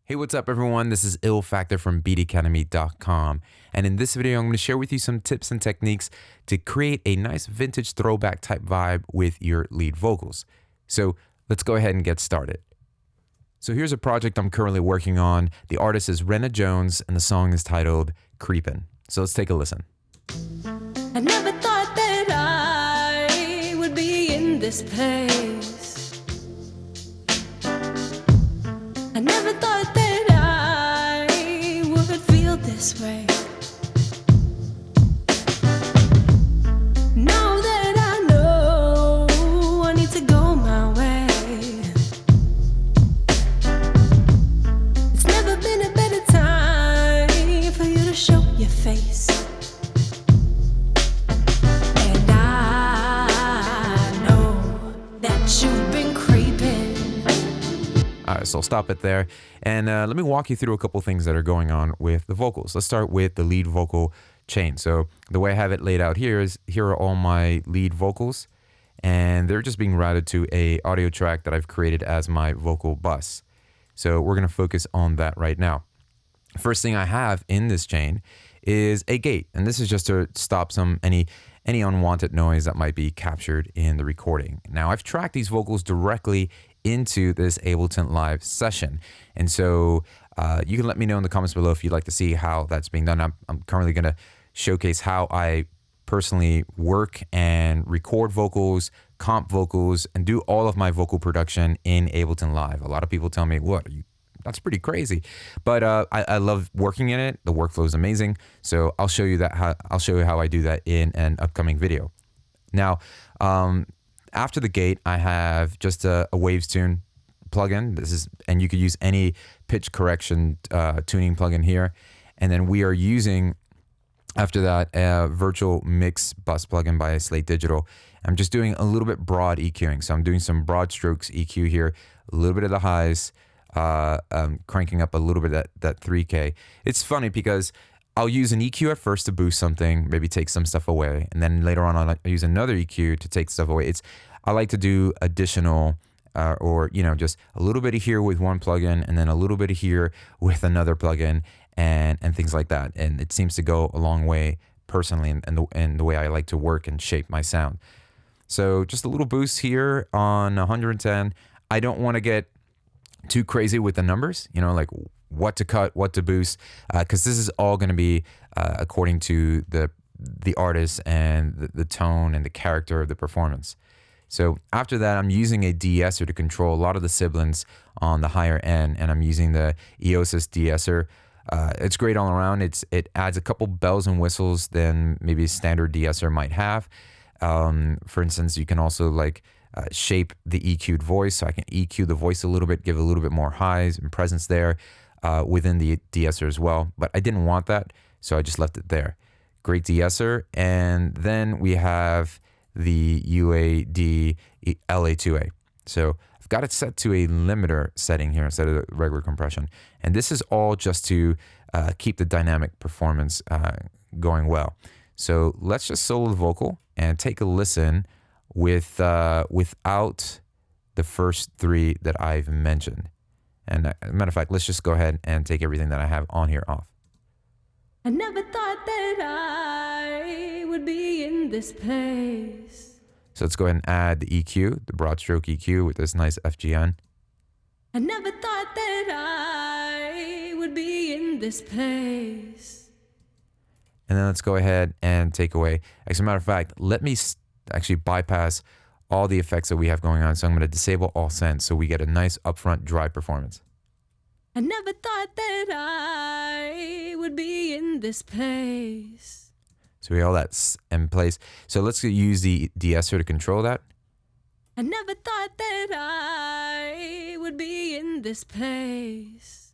Hey, what's up everyone? This is Ill Factor from beatacademy.com. And in this video, I'm going to share with you some tips and techniques to create a nice vintage throwback type vibe with your lead vocals. So let's go ahead and get started. So here's a project I'm currently working on. The artist is Rena Jones and the song is titled Creepin'. So let's take a listen. I never thought that I would be in this place. I never thought that I would feel this way. Now that I know I need to go my way. It's never been a better time for you to show your face. And I know that you've been creeping. All right, so I'll stop it there. And let me walk you through a couple things that are going on with the vocals. Let's start with the lead vocal chain. So the way I have it laid out here is, here are all my lead vocals, and they're just being routed to a audio track that I've created as my vocal bus. So we're gonna focus on that right now. First thing I have in this chain is a gate, and this is just to stop any unwanted noise that might be captured in the recording. Now I've tracked these vocals directly into this Ableton Live session, and so you can let me know in the comments below if you'd like to see how that's being done. I'm currently going to showcase how I personally work and record vocals, comp vocals, and do all of my vocal production in Ableton Live. A lot of people tell me, that's pretty crazy, but I love working in it. The workflow is amazing, so I'll show you how I do that in an upcoming video. Now, after the gate, I have just a Waves Tune plugin. And you could use any pitch correction tuning plugin here. And then we are using, after that, a virtual mix bus plugin by Slate Digital. I'm just doing a little bit broad EQing. So I'm doing some broad strokes EQ here, a little bit of the highs, cranking up a little bit that 3K. It's funny because I'll use an EQ at first to boost something, maybe take some stuff away, and then later on I'll use another EQ to take stuff away. I like to do additional, or just a little bit of here with one plugin, and then a little bit of here with another plugin, and things like that. And it seems to go a long way personally, in the way I like to work and shape my sound. So just a little boost here on 110. I don't want to get too crazy with the numbers, like what to cut, what to boost, because this is all going to be according to the artist and the tone and the character of the performance. So after that, I'm using a deesser to control a lot of the sibilants on the higher end, and I'm using the Eosis deesser. It's great all around. It adds a couple bells and whistles than maybe a standard deesser might have. For instance, you can also shape the EQ'd voice, so I can EQ the voice a little bit, give a little bit more highs and presence there within the deesser as well. But I didn't want that, so I just left it there. Great deesser. And then we have the UAD LA2A. So I've got it set to a limiter setting here instead of regular compression. And this is all just to keep the dynamic performance going well. So let's just solo the vocal and take a listen without the first three that I've mentioned. And as a matter of fact, let's just go ahead and take everything that I have on here off. I never thought that I would be in this place. So let's go ahead and add the EQ, the broad stroke EQ with this nice FGN. I never thought that I would be in this place. And then let's go ahead and take away, as a matter of fact, let me actually bypass all the effects that we have going on. So I'm going to disable all send so we get a nice upfront dry performance. I never thought that I would be in this place. So we have all that in place. So let's use the deesser to control that. I never thought that I would be in this place.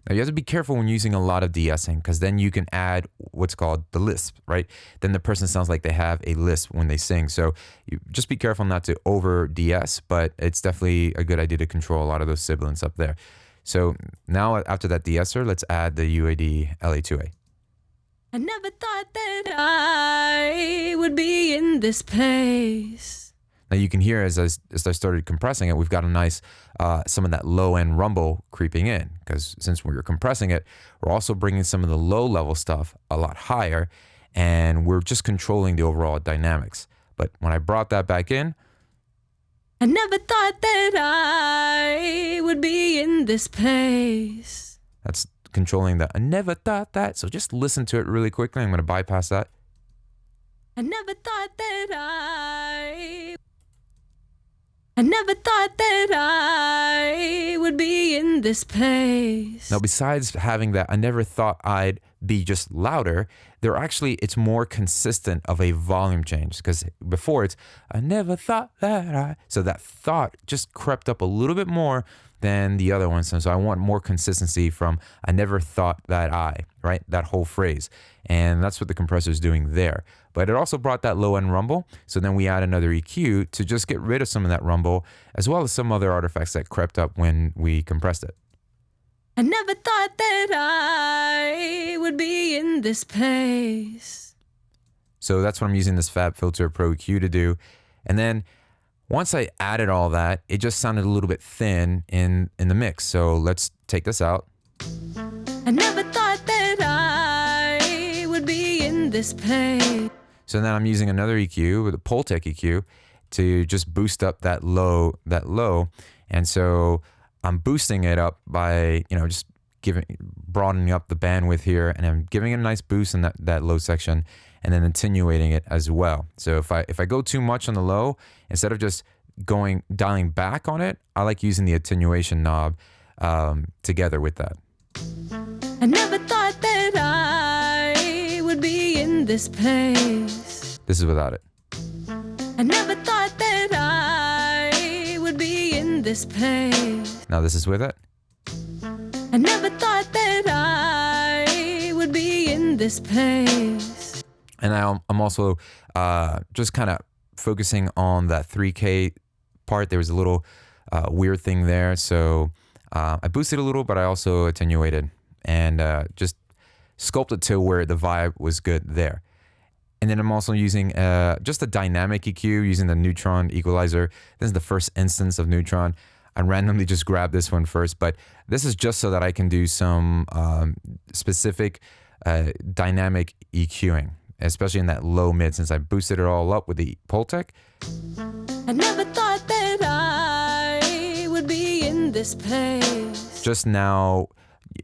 Now you have to be careful when using a lot of de-essing, because then you can add what's called the lisp, right? Then the person sounds like they have a lisp when they sing. So you just be careful not to over de-ess, but it's definitely a good idea to control a lot of those sibilants up there. So now after that de-esser, let's add the UAD LA2A. I never thought that I would be in this place. Now you can hear as I started compressing it, we've got a nice, some of that low end rumble creeping in, because since we were compressing it, we're also bringing some of the low level stuff a lot higher, and we're just controlling the overall dynamics. But when I brought that back in, I never thought that I would be in this place. That's controlling that. I never thought that. So just listen to it really quickly. I'm going to bypass that. I never thought that I never thought that I would be in this place. Now, besides having that, I never thought I'd be just louder. It's more consistent of a volume change, because before it's, I never thought that I. So that thought just crept up a little bit more than the other ones. And so I want more consistency from I never thought that I, right? That whole phrase. And that's what the compressor is doing there. But it also brought that low end rumble. So then we add another EQ to just get rid of some of that rumble, as well as some other artifacts that crept up when we compressed it. I never thought that I would be in this place. So that's what I'm using this Fab Filter Pro EQ to do. And then once I added all that, it just sounded a little bit thin in the mix. So let's take this out. I never thought that I would be in this place. So then I'm using another EQ with a Pultec EQ to just boost up that low. And so I'm boosting it up by, just broadening up the bandwidth here, and I'm giving it a nice boost in that low section, and then attenuating it as well. So if I go too much on the low, instead of just dialing back on it, I like using the attenuation knob together with that. I never thought that I would be in this place. This is without it. I never thought that I would be in this place. Now this is with it. I never thought that I would be in this place. And I'm also just kind of focusing on that 3K part. There was a little weird thing there. So I boosted a little, but I also attenuated and just sculpted to where the vibe was good there. And then I'm also using just a dynamic EQ using the Neutron equalizer. This is the first instance of Neutron. I randomly just grabbed this one first, but this is just so that I can do some specific dynamic EQing, especially in that low mid, since I boosted it all up with the Pultec. I never thought that I would be in this place. Just now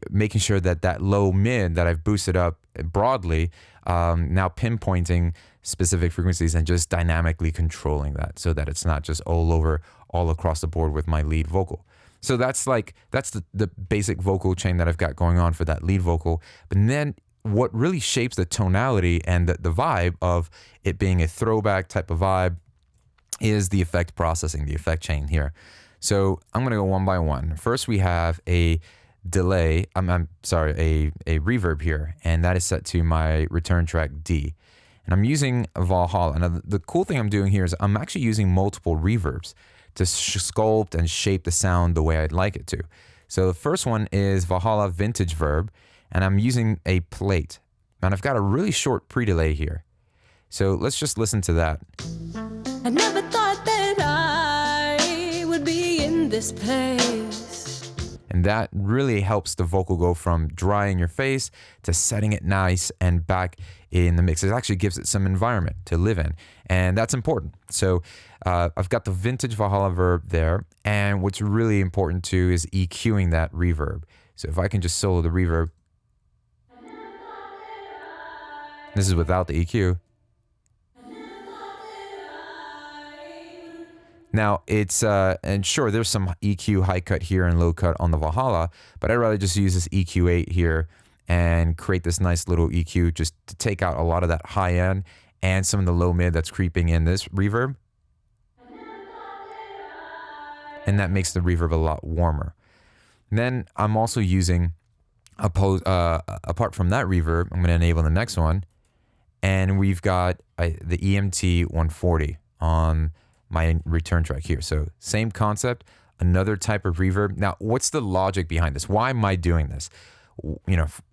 making sure that low mid that I've boosted up broadly, now pinpointing specific frequencies and just dynamically controlling that so that it's not just all across the board with my lead vocal. So that's the basic vocal chain that I've got going on for that lead vocal. But then what really shapes the tonality and the vibe of it being a throwback type of vibe is the effect processing, the effect chain here. So I'm going to go one by one. First, we have a delay. I'm sorry, a reverb here, and that is set to my return track D. And I'm using Valhalla. Now, the cool thing I'm doing here is I'm actually using multiple reverbs to sculpt and shape the sound the way I'd like it to. So the first one is Valhalla Vintage Verb, and I'm using a plate. And I've got a really short pre-delay here. So let's just listen to that. I never thought that I would be in this place. And that really helps the vocal go from dry in your face to setting it nice and back in the mix. It actually gives it some environment to live in, and that's important. So I've got the vintage Valhalla verb there, and what's really important too is EQing that reverb. So if I can just solo the reverb. This is without the EQ. Now it's, and sure, there's some EQ high cut here and low cut on the Valhalla, but I'd rather just use this EQ8 here and create this nice little EQ just to take out a lot of that high end and some of the low mid that's creeping in this reverb. And that makes the reverb a lot warmer. And then I'm also using, apart from that reverb, I'm going to enable the next one. And we've got the EMT 140 on my return track here. So same concept, another type of reverb. Now, what's the logic behind this? Why am I doing this?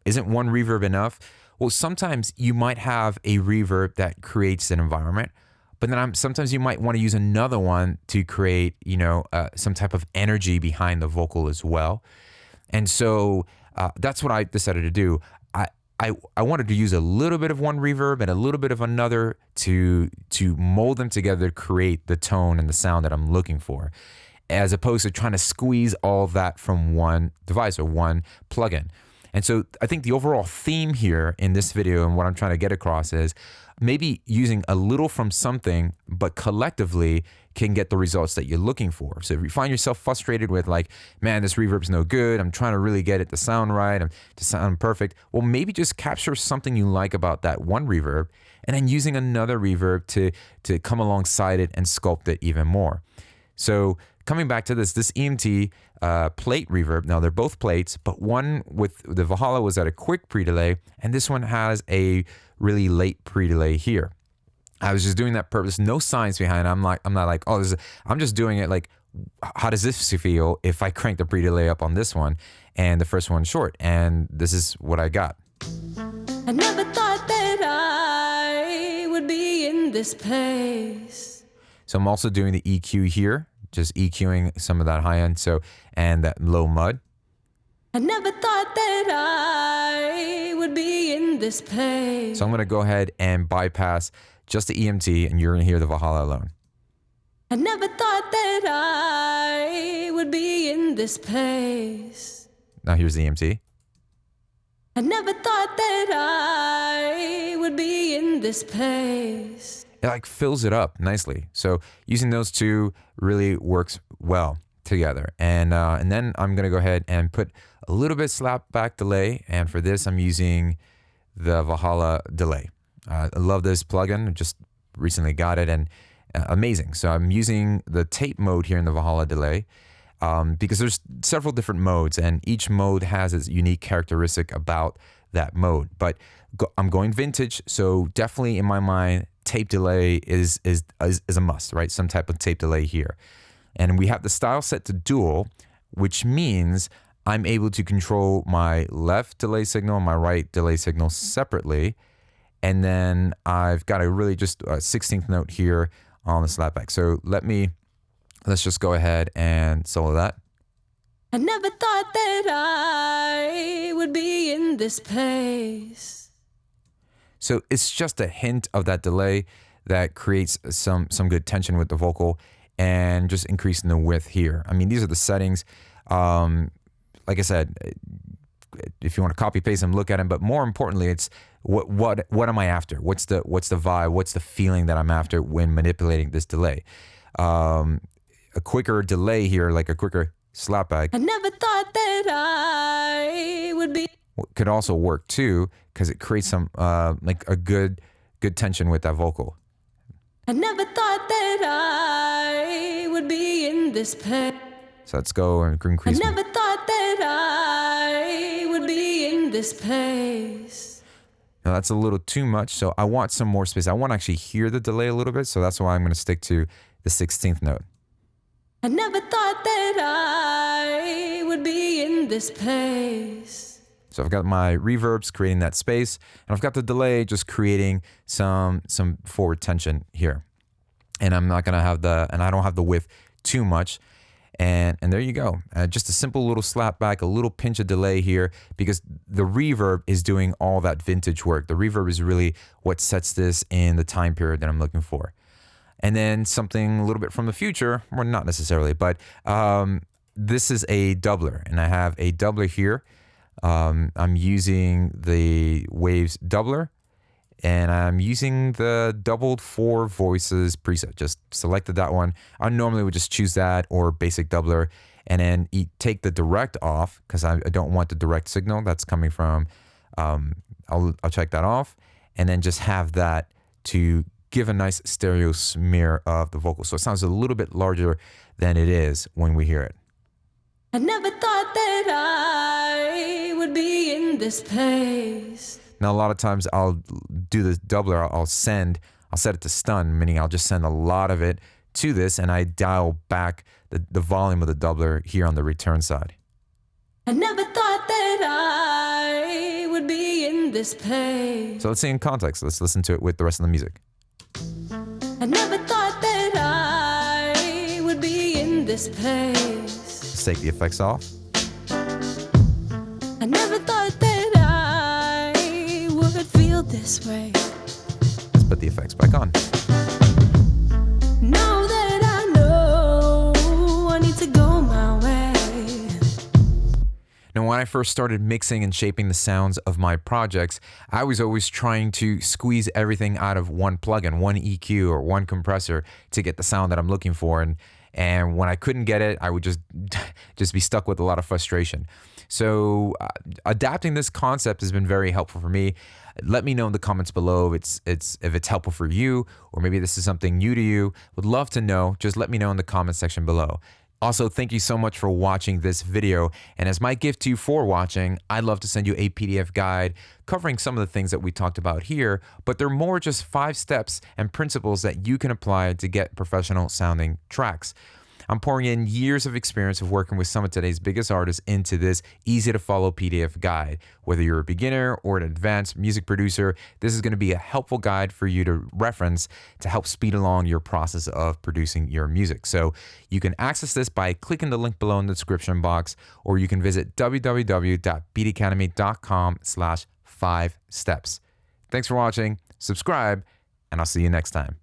Isn't one reverb enough? Well, sometimes you might have a reverb that creates an environment, but then sometimes you might want to use another one to create, some type of energy behind the vocal as well. And so that's what I decided to do. I wanted to use a little bit of one reverb and a little bit of another to mold them together to create the tone and the sound that I'm looking for, as opposed to trying to squeeze all that from one device or one plugin. And so I think the overall theme here in this video and what I'm trying to get across is maybe using a little from something, but collectively can get the results that you're looking for. So if you find yourself frustrated with like, man, this reverb's no good, I'm trying to really get it to sound right, to sound perfect, well, maybe just capture something you like about that one reverb and then using another reverb to come alongside it and sculpt it even more. So coming back to this EMT plate reverb, now they're both plates, but one with the Valhalla was at a quick pre-delay, and this one has a really late pre-delay here. I was just doing that purpose, no science behind it. I'm not like, I'm just doing it like, how does this feel if I crank the pre-delay up on this one and the first one short? And this is what I got. I never thought that I would be in this place. So I'm also doing the EQ here, just EQing some of that high end, and that low mud. I never thought that I would be in this place. So I'm going to go ahead and bypass just the EMT, and you're going to hear the Valhalla alone. I never thought that I would be in this place. Now here's the EMT. I never thought that I would be in this place. It like fills it up nicely. So using those two really works well together. And then I'm going to go ahead and put a little bit slapback delay. And for this, I'm using the Valhalla Delay. I love this plugin. I just recently got it, and amazing. So I'm using the tape mode here in the Valhalla Delay because there's several different modes, and each mode has its unique characteristic about that mode. But I'm going vintage, so definitely in my mind, tape delay is a must, right? Some type of tape delay here. And we have the style set to dual, which means I'm able to control my left delay signal and my right delay signal separately. And then I've got a really just a 16th note here on the slapback. So let's just go ahead and solo that. I never thought that I would be in this place. So it's just a hint of that delay that creates some good tension with the vocal and just increasing the width here. I mean, these are the settings. Like I said, if you want to copy paste them, look at them. But more importantly, it's what am I after? What's the vibe? What's the feeling that I'm after when manipulating this delay? A quicker delay here, like a quicker slapback. I never thought that I would be. Could also work too, because it creates some like a good tension with that vocal. I never thought that I would be in this place. So let's go and increase. I never thought that I would be in this place. Now that's a little too much, so I want some more space. I want to actually hear the delay a little bit, so that's why I'm going to stick to the 16th note. I never thought that I would be in this place. So I've got my reverbs creating that space, and I've got the delay just creating some forward tension here. And I'm not going to have I don't have the width too much. And there you go. Just a simple little slap back, a little pinch of delay here, because the reverb is doing all that vintage work. The reverb is really what sets this in the time period that I'm looking for. And then something a little bit from the future, well, not necessarily, but this is a doubler, and I have a doubler here. I'm using the Waves doubler, and I'm using the doubled 4 voices preset. Just selected that one. I normally would just choose that or basic doubler, and then take the direct off because I don't want the direct signal that's coming from. I'll check that off, and then just have that to give a nice stereo smear of the vocal. So it sounds a little bit larger than it is when we hear it. I never thought that I would be in this place. Now, a lot of times I'll do this doubler. I'll set it to stun, meaning I'll just send a lot of it to this, and I dial back the volume of the doubler here on the return side. I never thought that I would be in this place. So let's see in context. Let's listen to it with the rest of the music. I never this place. Let's take the effects off. I never thought that I would feel this way. Let's put the effects back on. Now that I know I need to go my way. Now, when I first started mixing and shaping the sounds of my projects, I was always trying to squeeze everything out of one plugin, one EQ or one compressor to get the sound that I'm looking for. And when I couldn't get it, I would just be stuck with a lot of frustration. So adapting this concept has been very helpful for me. Let me know in the comments below if it's helpful for you, or maybe this is something new to you. Would love to know. Just let me know in the comment section below. Also, thank you so much for watching this video. And as my gift to you for watching, I'd love to send you a PDF guide covering some of the things that we talked about here, but they're more just 5 steps and principles that you can apply to get professional sounding tracks. I'm pouring in years of experience of working with some of today's biggest artists into this easy to follow PDF guide. Whether you're a beginner or an advanced music producer, this is going to be a helpful guide for you to reference to help speed along your process of producing your music. So you can access this by clicking the link below in the description box, or you can visit www.beatacademy.com/5steps. Thanks for watching, subscribe, and I'll see you next time.